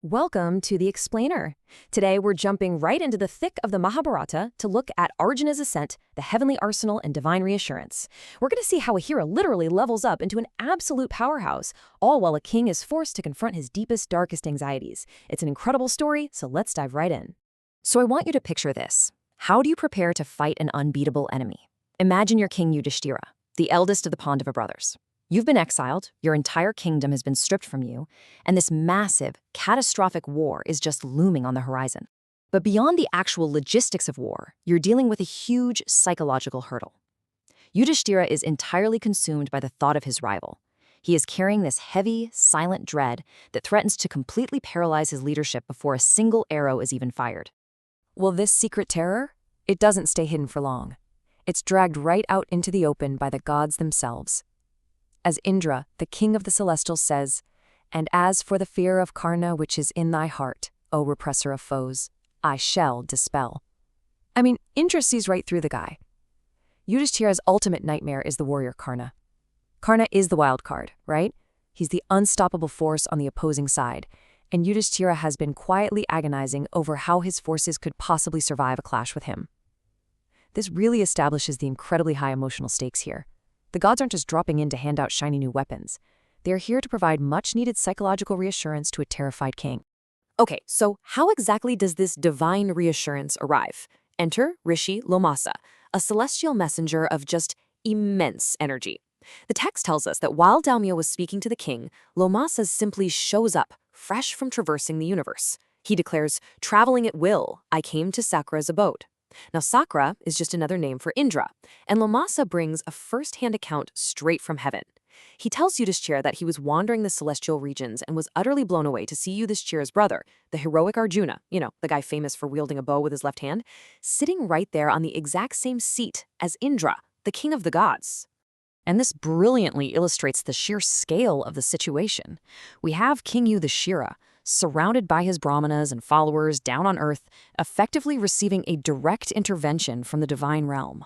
Welcome to the Explainer. Today we're jumping right into the thick of the Mahabharata to look at Arjuna's Ascent, the heavenly arsenal and divine reassurance. We're going to see how a hero literally levels up into an absolute powerhouse, all while a king is forced to confront his deepest, darkest anxieties. It's an incredible story, so let's dive right in. So I want you to picture this. How do you prepare to fight an unbeatable enemy? Imagine you're King Yudhishthira, the eldest of the Pandava brothers. You've been exiled, your entire kingdom has been stripped from you, and this massive, catastrophic war is just looming on the horizon. But beyond the actual logistics of war, you're dealing with a huge psychological hurdle. Yudhishthira is entirely consumed by the thought of his rival. He is carrying this heavy, silent dread that threatens to completely paralyze his leadership before a single arrow is even fired. Well, this secret terror? It doesn't stay hidden for long. It's dragged right out into the open by the gods themselves. As Indra, the king of the celestials, says, "And as for the fear of Karna which is in thy heart, O repressor of foes, I shall dispel." I mean, Indra sees right through the guy. Yudhishthira's ultimate nightmare is the warrior Karna. Karna is the wild card, right? He's the unstoppable force on the opposing side, and Yudhishthira has been quietly agonizing over how his forces could possibly survive a clash with him. This really establishes the incredibly high emotional stakes here. The gods aren't just dropping in to hand out shiny new weapons. They are here to provide much-needed psychological reassurance to a terrified king. Okay, so how exactly does this divine reassurance arrive? Enter Rishi Lomasa, a celestial messenger of just immense energy. The text tells us that while Daimyo was speaking to the king, Lomasa simply shows up, fresh from traversing the universe. He declares, "Traveling at will, I came to Sakra's abode." Now, Sakra is just another name for Indra, and Lomasa brings a first-hand account straight from heaven. He tells Yudhishthira that he was wandering the celestial regions and was utterly blown away to see Yudhishthira's brother, the heroic Arjuna, the guy famous for wielding a bow with his left hand, sitting right there on the exact same seat as Indra, the king of the gods. And this brilliantly illustrates the sheer scale of the situation. We have King Yudhishthira, surrounded by his brahmanas and followers down on earth, effectively receiving a direct intervention from the divine realm.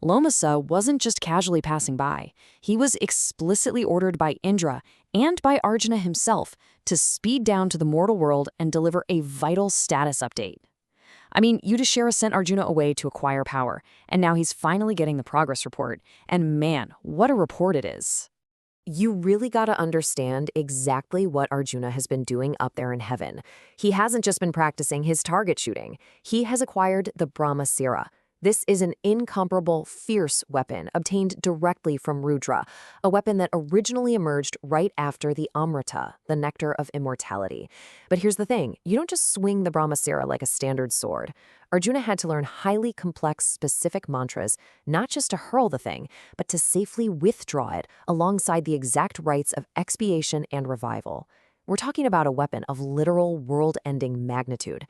Lomasa wasn't just casually passing by. He was explicitly ordered by Indra and by Arjuna himself to speed down to the mortal world and deliver a vital status update. I mean, Yudhishthira sent Arjuna away to acquire power, and now he's finally getting the progress report. And man, what a report it is. You really gotta understand exactly what Arjuna has been doing up there in heaven. He hasn't just been practicing his target shooting. He has acquired the Brahma-sira. This is an incomparable, fierce weapon obtained directly from Rudra, a weapon that originally emerged right after the Amrita, the nectar of immortality. But here's the thing, you don't just swing the Brahma-sira like a standard sword. Arjuna had to learn highly complex, specific mantras, not just to hurl the thing, but to safely withdraw it alongside the exact rites of expiation and revival. We're talking about a weapon of literal world-ending magnitude.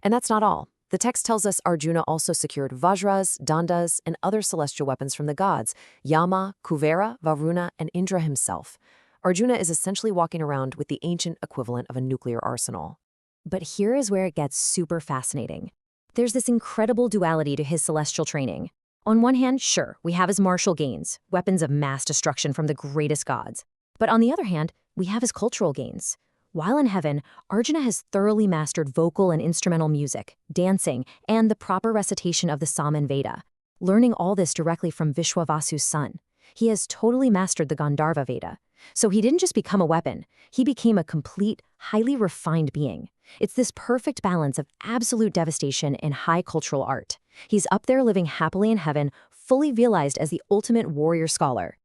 And that's not all. The text tells us Arjuna also secured Vajras, Dandas, and other celestial weapons from the gods, Yama, Kuvera, Varuna, and Indra himself. Arjuna is essentially walking around with the ancient equivalent of a nuclear arsenal. But here is where it gets super fascinating. There's this incredible duality to his celestial training. On one hand, sure, we have his martial gains, weapons of mass destruction from the greatest gods. But on the other hand, we have his cultural gains. While in heaven, Arjuna has thoroughly mastered vocal and instrumental music, dancing, and the proper recitation of the Saman Veda, learning all this directly from Vishwavasu's son. He has totally mastered the Gandharva Veda. So he didn't just become a weapon, he became a complete, highly refined being. It's this perfect balance of absolute devastation and high cultural art. He's up there living happily in heaven, fully realized as the ultimate warrior scholar.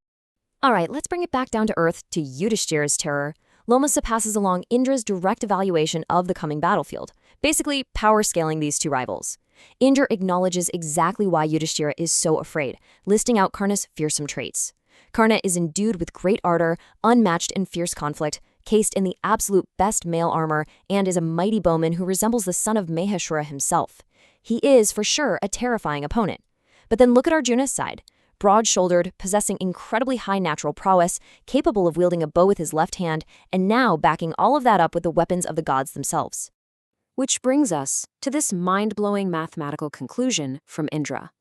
All right, let's bring it back down to earth to Yudhishthira's terror. Lomasa passes along Indra's direct evaluation of the coming battlefield, basically power scaling these two rivals. Indra acknowledges exactly why Yudhishthira is so afraid, listing out Karna's fearsome traits. Karna is endued with great ardor, unmatched in fierce conflict, cased in the absolute best male armor, and is a mighty bowman who resembles the son of Maheshwara himself. He is, for sure, a terrifying opponent. But then look at Arjuna's side. Broad-shouldered, possessing incredibly high natural prowess, capable of wielding a bow with his left hand, and now backing all of that up with the weapons of the gods themselves. Which brings us to this mind-blowing mathematical conclusion from Indra.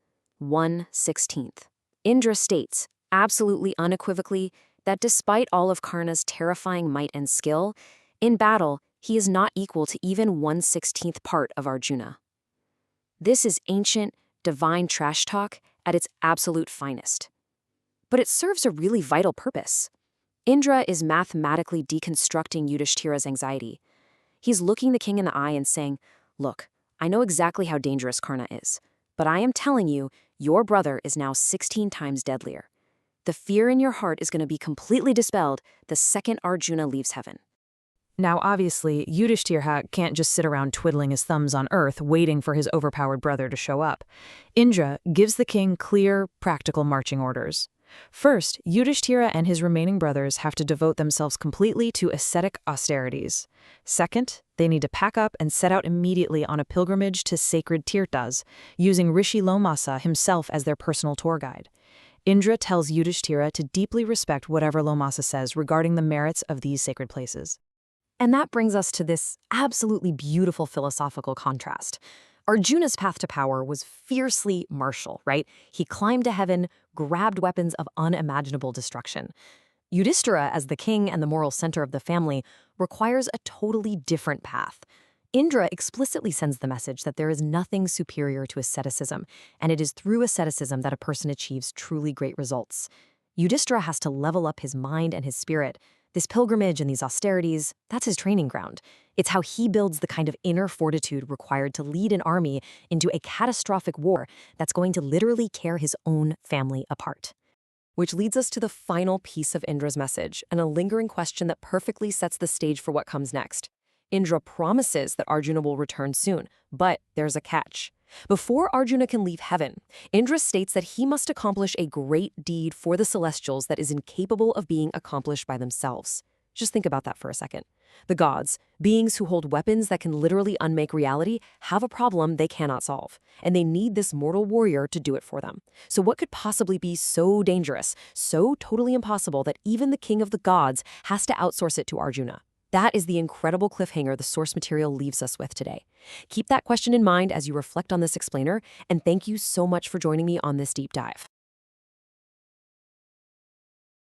1/16. Indra states, absolutely unequivocally, that despite all of Karna's terrifying might and skill, in battle, He is not equal to even 1/16th part of Arjuna. This is ancient, divine trash talk at its absolute finest. But it serves a really vital purpose. Indra is mathematically deconstructing Yudhishthira's anxiety. He's looking the king in the eye and saying, "Look, I know exactly how dangerous Karna is, but I am telling you, your brother is now 16 times deadlier. The fear in your heart is going to be completely dispelled the second Arjuna leaves heaven." Now, obviously, Yudhishthira can't just sit around twiddling his thumbs on earth waiting for his overpowered brother to show up. Indra gives the king clear, practical marching orders. First, Yudhishthira and his remaining brothers have to devote themselves completely to ascetic austerities. Second, they need to pack up and set out immediately on a pilgrimage to sacred tirthas, using Rishi Lomasa himself as their personal tour guide. Indra tells Yudhishthira to deeply respect whatever Lomasa says regarding the merits of these sacred places. And that brings us to this absolutely beautiful philosophical contrast. Arjuna's path to power was fiercely martial, right? He climbed to heaven, grabbed weapons of unimaginable destruction. Yudhishthira, as the king and the moral center of the family, requires a totally different path. Indra explicitly sends the message that there is nothing superior to asceticism, and it is through asceticism that a person achieves truly great results. Yudhishthira has to level up his mind and his spirit. This pilgrimage and these austerities, that's his training ground. It's how he builds the kind of inner fortitude required to lead an army into a catastrophic war that's going to literally tear his own family apart. Which leads us to the final piece of Indra's message, and a lingering question that perfectly sets the stage for what comes next. Indra promises that Arjuna will return soon, but there's a catch. Before Arjuna can leave heaven, Indra states that he must accomplish a great deed for the celestials that is incapable of being accomplished by themselves. Just think about that for a second. The gods, beings who hold weapons that can literally unmake reality, have a problem they cannot solve, and they need this mortal warrior to do it for them. So what could possibly be so dangerous, so totally impossible that even the king of the gods has to outsource it to Arjuna? That is the incredible cliffhanger the source material leaves us with today. Keep that question in mind as you reflect on this explainer, and thank you so much for joining me on this deep dive.